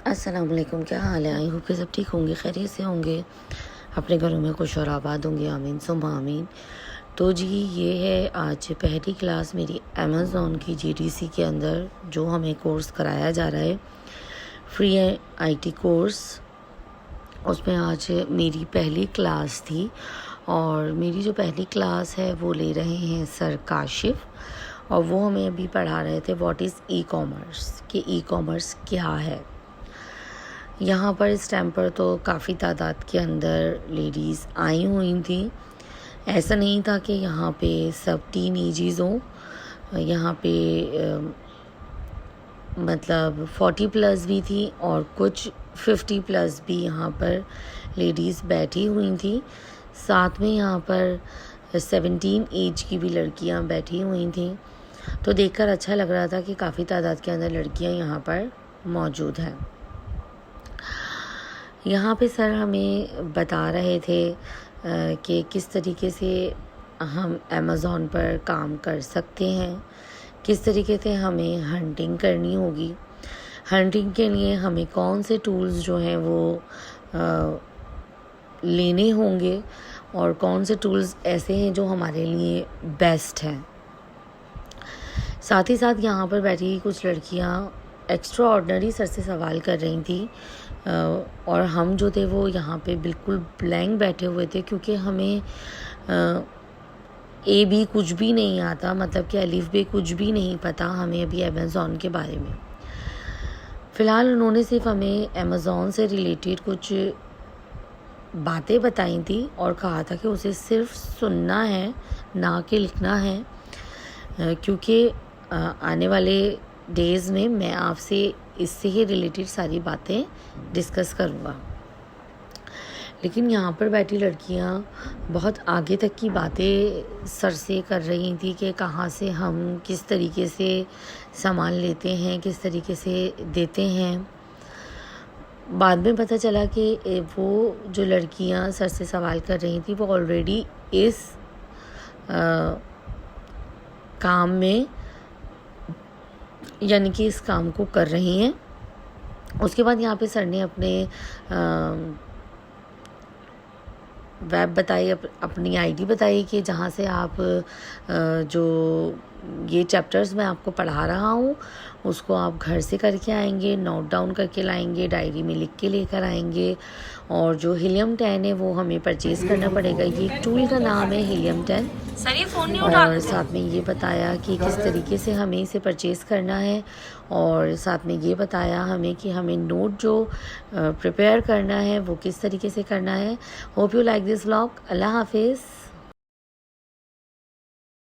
अस्सलाम वालेकुम, क्या हाल है? आई होप कि सब ठीक होंगे, खैरियत से होंगे, अपने घरों में खुश और आबाद होंगे। आमीन सुम्मा आमीन। तो जी, ये है आज पहली क्लास मेरी अमेज़ॉन की जीडीसी के अंदर जो हमें कोर्स कराया जा रहा है, फ्री आईटी कोर्स। उसमें आज मेरी पहली क्लास थी और मेरी जो पहली क्लास है वो ले रहे हैं सर काशिफ, और वो हमें अभी पढ़ा रहे थे व्हाट इज़ ई कॉमर्स, कि ई कॉमर्स क्या है। यहाँ पर इस टाइम पर तो काफ़ी तादाद के अंदर लेडीज़ आई हुई थी। ऐसा नहीं था कि यहाँ पे सब टीन एजीज़ हों। यहाँ पे मतलब 40 प्लस भी थी और कुछ 50 प्लस भी यहाँ पर लेडीज़ बैठी हुई थी। साथ में यहाँ पर 17 एज की भी लड़कियाँ बैठी हुई थी। तो देखकर अच्छा लग रहा था कि काफ़ी तादाद के अंदर लड़कियाँ यहाँ पर मौजूद हैं। यहाँ पे सर हमें बता रहे थे कि किस तरीके से हम अमेज़ॉन पर काम कर सकते हैं, किस तरीके से हमें हंटिंग करनी होगी, हंटिंग के लिए हमें कौन से टूल्स जो हैं वो लेने होंगे और कौन से टूल्स ऐसे हैं जो हमारे लिए बेस्ट हैं। साथ ही साथ यहाँ पर बैठी कुछ लड़कियाँ एक्स्ट्रा ऑर्डिनरी सर से सवाल कर रही थी और हम जो थे वो यहाँ पे बिल्कुल ब्लैंक बैठे हुए थे, क्योंकि हमें ए बी कुछ भी नहीं आता, मतलब कि अलिफ बे कुछ भी नहीं पता हमें अभी अमेज़ॉन के बारे में। फ़िलहाल उन्होंने सिर्फ हमें अमेज़ॉन से रिलेटेड कुछ बातें बताई थी और कहा था कि उसे सिर्फ सुनना है, ना कि लिखना है, क्योंकि आने वाले डेज़ में मैं आपसे इससे ही रिलेटेड सारी बातें डिस्कस करूँगा। लेकिन यहाँ पर बैठी लड़कियाँ बहुत आगे तक की बातें सर से कर रही थी कि कहाँ से हम किस तरीके से सामान लेते हैं, किस तरीके से देते हैं। बाद में पता चला कि वो जो लड़कियाँ सर से सवाल कर रही थी वो ऑलरेडी इस काम में, यानी कि इस काम को कर रही हैं। उसके बाद यहाँ पे सर ने अपने वेब बताई, अपनी आईडी बताई कि जहाँ से आप जो ये चैप्टर्स मैं आपको पढ़ा रहा हूँ उसको आप घर से करके आएंगे, नोट डाउन करके लाएंगे, डायरी में लिख के लेकर आएंगे। और जो हीलियम 10 है वो हमें परचेज़ करना पड़ेगा। ये टूल का नाम है हीलियम 10। सर ये फ़ोन नहीं उठा और साथ में ये बताया कि किस तरीके से हमें इसे परचेज़ करना है, और साथ में ये बताया हमें कि हमें नोट जो प्रिपेयर करना है वो किस तरीके से करना है। Hope you like this vlog. अल्लाह हाफिज़।